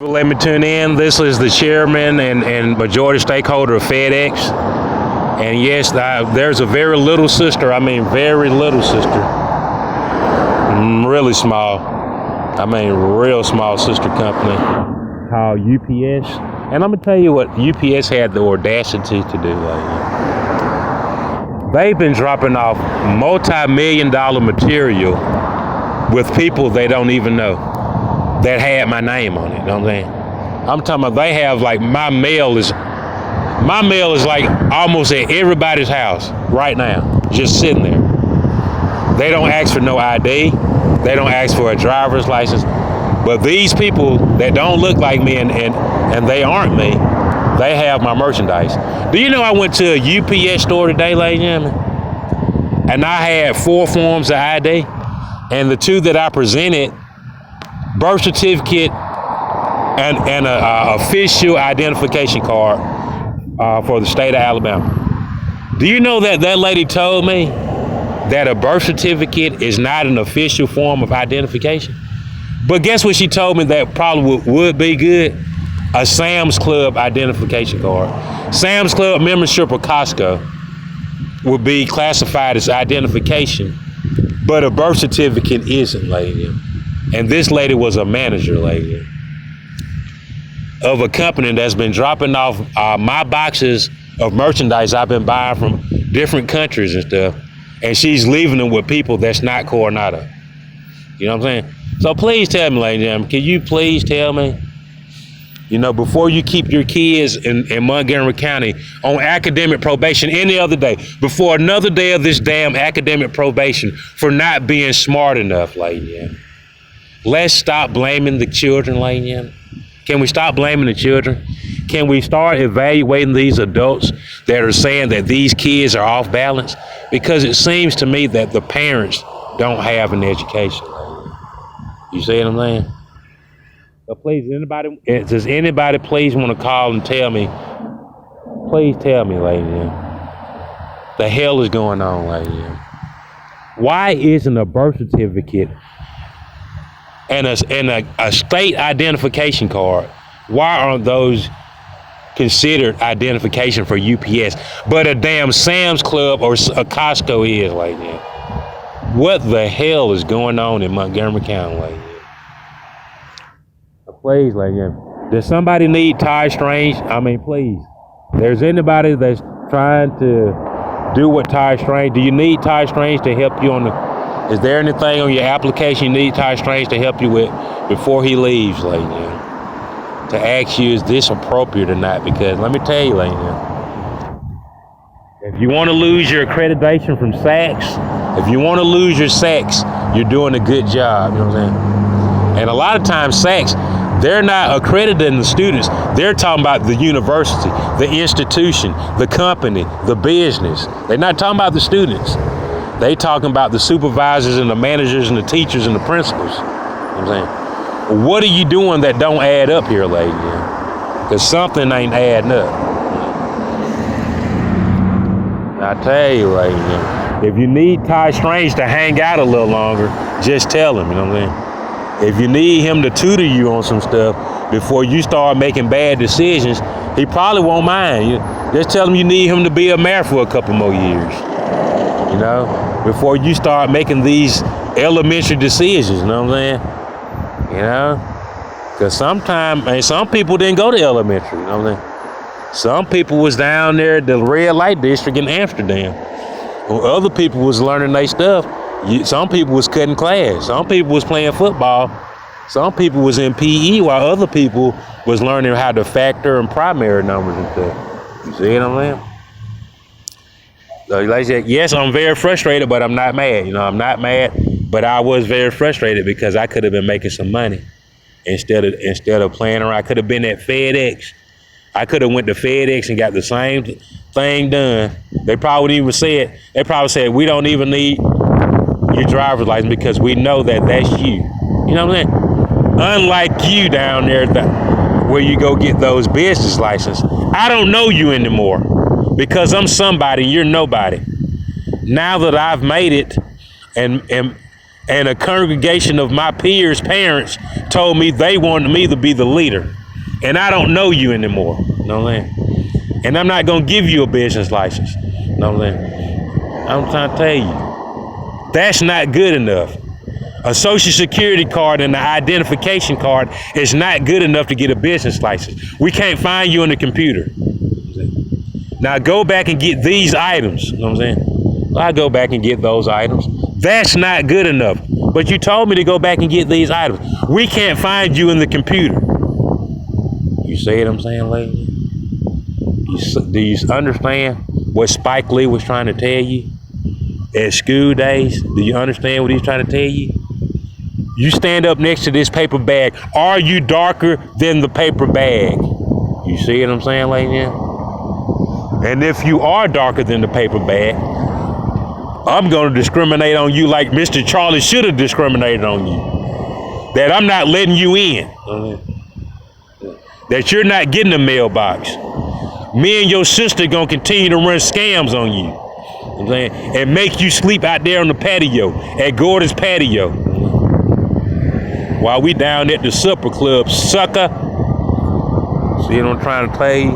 Let me tune in. This is the chairman and majority stakeholder of FedEx. And yes, there's a very little sister. I mean, very little sister. Really small. I mean, real small sister company called UPS. And I'm going to tell you what UPS had the audacity to do lately. They've been dropping off multi-million-dollar material with people they don't even know that had my name on it, you know what I'm saying? I'm talking about they have like my mail is like almost at everybody's house right now, just sitting there. They don't ask for no ID, they don't ask for a driver's license, but these people that don't look like me and they aren't me, they have my merchandise. Do you know I went to a UPS store today, ladies and gentlemen, and I had 4 forms of ID, and the 2 that I presented, birth certificate and a official identification card for the state of Alabama. Do you know that lady told me that a birth certificate is not an official form of identification? But guess what she told me that probably would be good? A Sam's Club identification card. Sam's Club membership or Costco would be classified as identification, but a birth certificate isn't, lady. And this lady was a manager, lady, of a company that's been dropping off my boxes of merchandise I've been buying from different countries and stuff, and she's leaving them with people that's not Coronado. You know what I'm saying? So please tell me, ladies and gentlemen, can you please tell me, you know, before you keep your kids in Montgomery County on academic probation any other day, before another day of this damn academic probation for not being smart enough, ladies and gentlemen. Let's stop blaming the children, ladies and gentlemen. Can we stop blaming the children? Can we start evaluating these adults that are saying that these kids are off balance? Because it seems to me that the parents don't have an education. You see what I'm saying? So please, does anybody please want to call and tell me, please tell me, ladies and gentlemen, the hell is going on, ladies and gentlemen? Why isn't a birth certificate and a state identification card, why aren't those considered identification for UPS, but a damn Sam's Club or a Costco is like that? What the hell is going on in Montgomery County like that? Please, like that. Does somebody need Ty Strange? I mean, please. There's anybody that's trying to do what Ty Strange, do you need Ty Strange to help you on is there anything on your application you need Ty Strange to help you with before he leaves, lady? To ask you, is this appropriate or not? Because let me tell you, lady, if you want to lose your accreditation from SACS, if you want to lose your SACS, you're doing a good job, you know what I'm saying? And a lot of times SACS, they're not accrediting the students. They're talking about the university, the institution, the company, the business. They're not talking about the students. They talking about the supervisors and the managers and the teachers and the principals. You know what I'm saying? What are you doing that don't add up here, lady? Because something ain't adding up. I tell you, lady, if you need Ty Strange to hang out a little longer, just tell him, you know what I'm saying? If you need him to tutor you on some stuff before you start making bad decisions, he probably won't mind. Just tell him you need him to be a mayor for a couple more years. You know, before you start making these elementary decisions, you know what I'm saying? You know, because sometimes, some people didn't go to elementary, you know what I'm saying? Some people was down there at the red light district in Amsterdam. Other people was learning their stuff. Some people was cutting class. Some people was playing football. Some people was in PE while other people was learning how to factor and primary numbers and stuff. You see what I'm saying? So like I said, yes, I'm very frustrated, but I'm not mad. You know, I'm not mad, but I was very frustrated because I could have been making some money instead of playing around. I could have been at FedEx. I could have went to FedEx and got the same thing done. They probably even said, we don't even need your driver's license because we know that that's you. You know what I'm saying? Unlike you down there where you go get those business licenses. I don't know you anymore because I'm somebody and you're nobody. Now that I've made it and And a congregation of my peers' parents told me they wanted me to be the leader. And I don't know you anymore. You know what I'm saying? And I'm not going to give you a business license. You know what I'm saying? I'm trying to tell you, that's not good enough. A social security card and an identification card is not good enough to get a business license. We can't find you on the computer. Now go back and get these items. You know what I'm saying? I go back and get those items. That's not good enough. But you told me to go back and get these items. We can't find you in the computer. You see what I'm saying, lady? Do you understand what Spike Lee was trying to tell you at school days? Do you understand what he's trying to tell you? You stand up next to this paper bag. Are you darker than the paper bag? You see what I'm saying, lady? And if you are darker than the paper bag, I'm going to discriminate on you like Mr. Charlie should have discriminated on you. That I'm not letting you in. That you're not getting a mailbox. Me and your sister going to continue to run scams on you. You know what I'm saying? And make you sleep out there on the patio, at Gordon's patio. While we down at the supper club, sucker. See what I'm trying to tell you?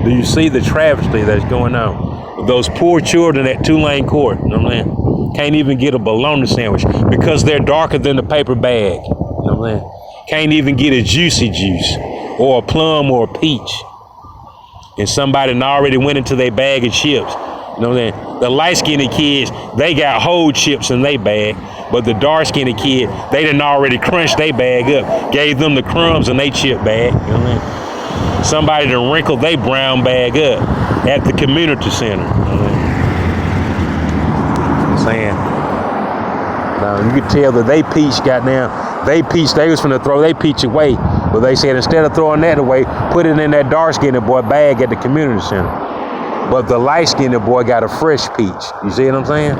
Do you see the travesty that's going on? Those poor children at Tulane Court, you know what I'm saying? Can't even get a bologna sandwich because they're darker than the paper bag. You know what I'm saying? Can't even get a juicy juice or a plum or a peach. And somebody done already went into their bag of chips. You know what I'm saying? The light-skinned kids, they got whole chips in their bag, but the dark-skinned kid, they done already crunched their bag up, gave them the crumbs in their chip bag. You know what I'm saying? Somebody done wrinkled their brown bag up at the community center. I'm saying. Now you could tell that they peach they was finna throw their peach away. But they said instead of throwing that away, put it in that dark-skinned boy bag at the community center. But the light-skinned boy got a fresh peach. You see what I'm saying?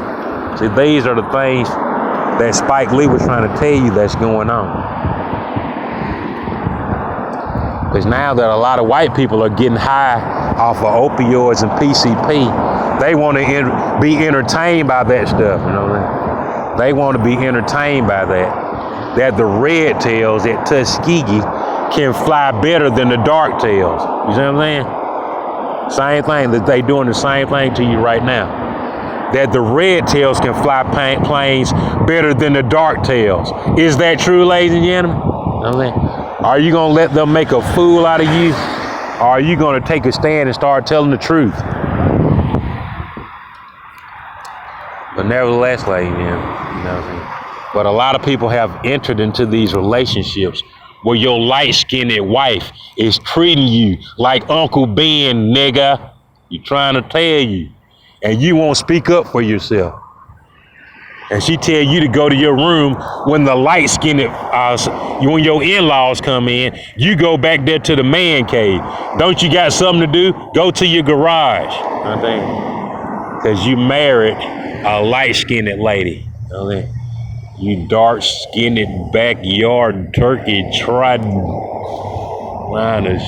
See, these are the things that Spike Lee was trying to tell you that's going on. Because now that a lot of white people are getting high off of opioids and PCP, they want to be entertained by that stuff, you know what I mean? They want to be entertained by that. That the red tails at Tuskegee can fly better than the dark tails. You see what I'm saying? Same thing, that they doing the same thing to you right now. That the red tails can fly planes better than the dark tails. Is that true, ladies and gentlemen? You know what I'm saying? Are you going to let them make a fool out of you? Or are you going to take a stand and start telling the truth? But nevertheless, ladies and gentlemen, you know what I'm saying? But a lot of people have entered into these relationships where your light-skinned wife is treating you like Uncle Ben, nigga. You're trying to tell you. And you won't speak up for yourself. And she tell you to go to your room when the light-skinned, when your in-laws come in, you go back there to the man cave. Don't you got something to do? Go to your garage. I think. Because you married a light-skinned lady. I think. You dark-skinned backyard turkey trodden.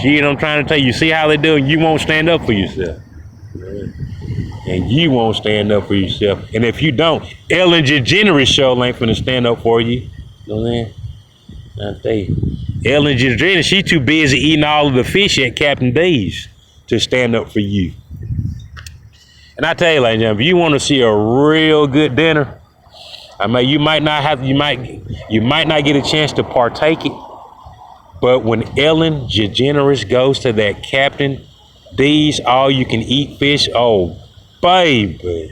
See what I'm trying to tell you? See how they do it? You won't stand up for yourself. And you won't stand up for yourself. And if you don't, Ellen DeGeneres show ain't finna stand up for you. You know what I'm saying? I tell you. Ellen DeGeneres, she too busy eating all of the fish at Captain D's to stand up for you. And I tell you, ladies and gentlemen, if you want to see a real good dinner, I mean, you might not get a chance to partake it. But when Ellen DeGeneres goes to that Captain D's all you can eat fish, oh baby.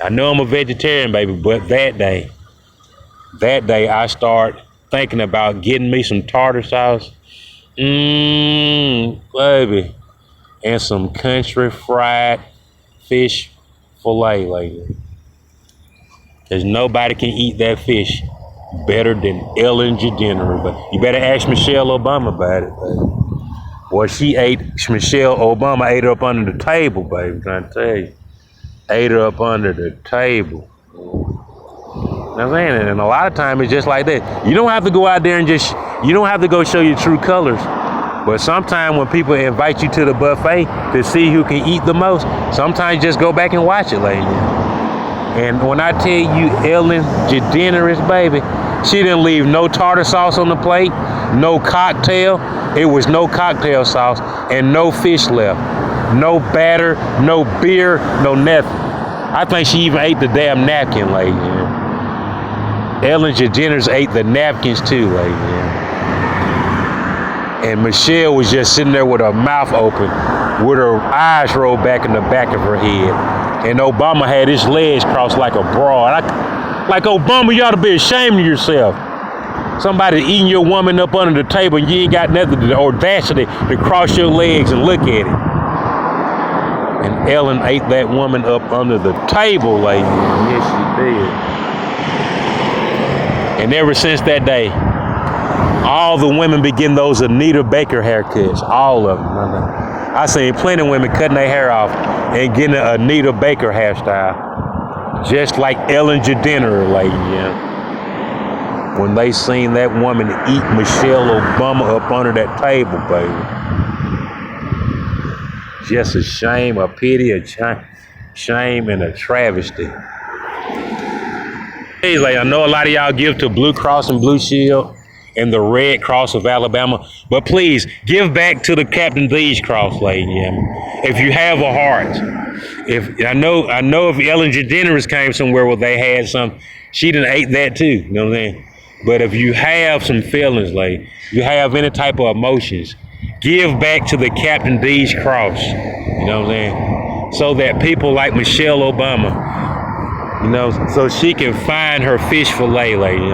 I know I'm a vegetarian, baby, but that day I start thinking about getting me some tartar sauce. Baby. And some country fried fish fillet, lady. Because nobody can eat that fish better than Ellen DeGeneres. But you better ask Michelle Obama about it, baby. Well, Michelle Obama ate her up under the table, baby, I'm trying to tell you. Ate her up under the table. You know what I'm saying? And a lot of times it's just like that. You don't have to go out there and you don't have to go show your true colors. But sometimes when people invite you to the buffet to see who can eat the most, sometimes just go back and watch it, ladies. And when I tell you Ellen DeGeneres, baby, she didn't leave no tartar sauce on the plate, no cocktail. It was no cocktail sauce and no fish left. No batter, no beer, no nothing. I think she even ate the damn napkin, lady. Ellen DeGeneres ate the napkins too, lady. And Michelle was just sitting there with her mouth open, with her eyes rolled back in the back of her head. And Obama had his legs crossed like a broad. Like, Obama, you ought to be ashamed of yourself. Somebody eating your woman up under the table and you ain't got nothing, the audacity to cross your legs and look at it. And Ellen ate that woman up under the table, lady. Yes, she did. And ever since that day, all the women be getting those Anita Baker haircuts. All of them. I seen plenty of women cutting their hair off and getting an Anita Baker hairstyle. Just like Ellen DeGeneres, lady. When they seen that woman eat Michelle Obama up under that table, baby. Just a shame, a pity, a shame, and a travesty. Anyway, I know a lot of y'all give to Blue Cross and Blue Shield and the Red Cross of Alabama, but please give back to the Captain D's Cross, lady. If you have a heart. If I know if Ellen DeGeneres came somewhere where they had some, she done ate that too. You know what I'm saying? But if you have some feelings, lady, you have any type of emotions, give back to the Captain D's Cross, you know what I'm saying? So that people like Michelle Obama, so she can find her fish fillet, lady,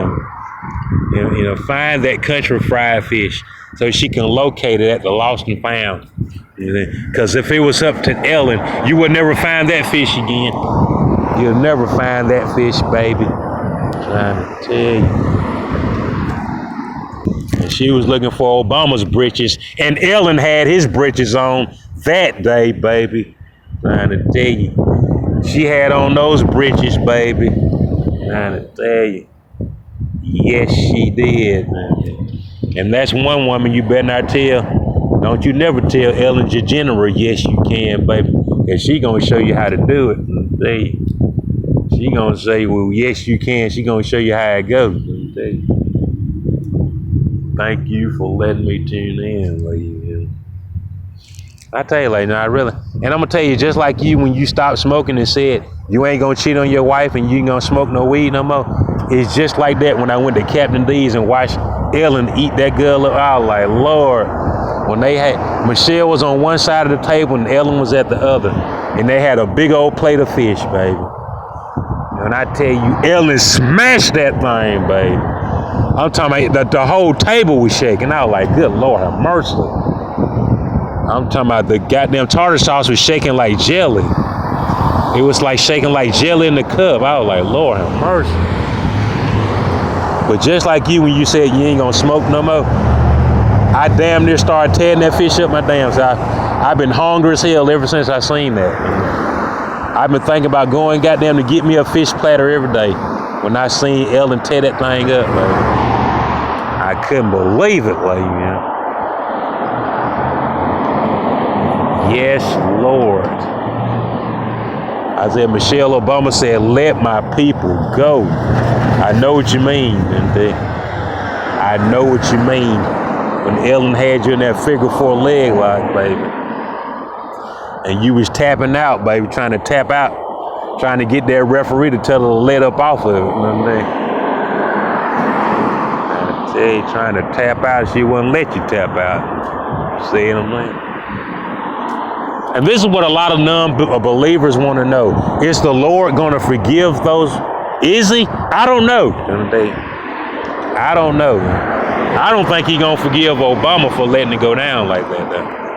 find that country fried fish so she can locate it at the lost and found. Because if it was up to Ellen, you would never find that fish again. You'll never find that fish, baby. I'm trying to tell you. And she was looking for Obama's britches, and Ellen had his britches on that day, baby. Trying to tell you. She had on those britches, baby. Trying to tell you. Yes, she did, man. And that's one woman you better not tell. Don't you never tell Ellen DeGeneres, yes, you can, baby. And she gonna show you how to do it. She gonna say, well, yes, you can. She gonna show you how it goes. Thank you for letting me tune in, lady. I tell you, lady, I'm gonna tell you, just like you, when you stopped smoking and said you ain't gonna cheat on your wife and you ain't gonna smoke no weed no more, it's just like that when I went to Captain D's and watched Ellen eat that girl up. I was like, Lord, when they had, Michelle was on one side of the table and Ellen was at the other, and they had a big old plate of fish, baby. And I tell you, Ellen smashed that thing, baby. I'm talking about the whole table was shaking. I was like, good Lord, have mercy. I'm talking about the goddamn tartar sauce was shaking like jelly. It was like shaking like jelly in the cup. I was like, Lord, have mercy. But just like you, when you said you ain't gonna smoke no more, I damn near started tearing that fish up my damn self. I've been hungry as hell ever since I seen that. I've been thinking about going goddamn to get me a fish platter every day. When I seen Ellen tear that thing up, baby. I couldn't believe it, lady. Yes, Lord. I said, Michelle Obama said, let my people go. I know what you mean, I know what you mean. When Ellen had you in that figure 4 leg lock, baby. And you was tapping out, baby, trying to tap out. Trying to get that referee to tell her to let up off of it. You know what I'm saying? Trying to tap out, she wouldn't let you tap out. See what I'm saying? And this is what a lot of non-believers want to know. Is the Lord going to forgive those? Is he? I don't know. I don't know. I don't think he's going to forgive Obama for letting it go down like that, though.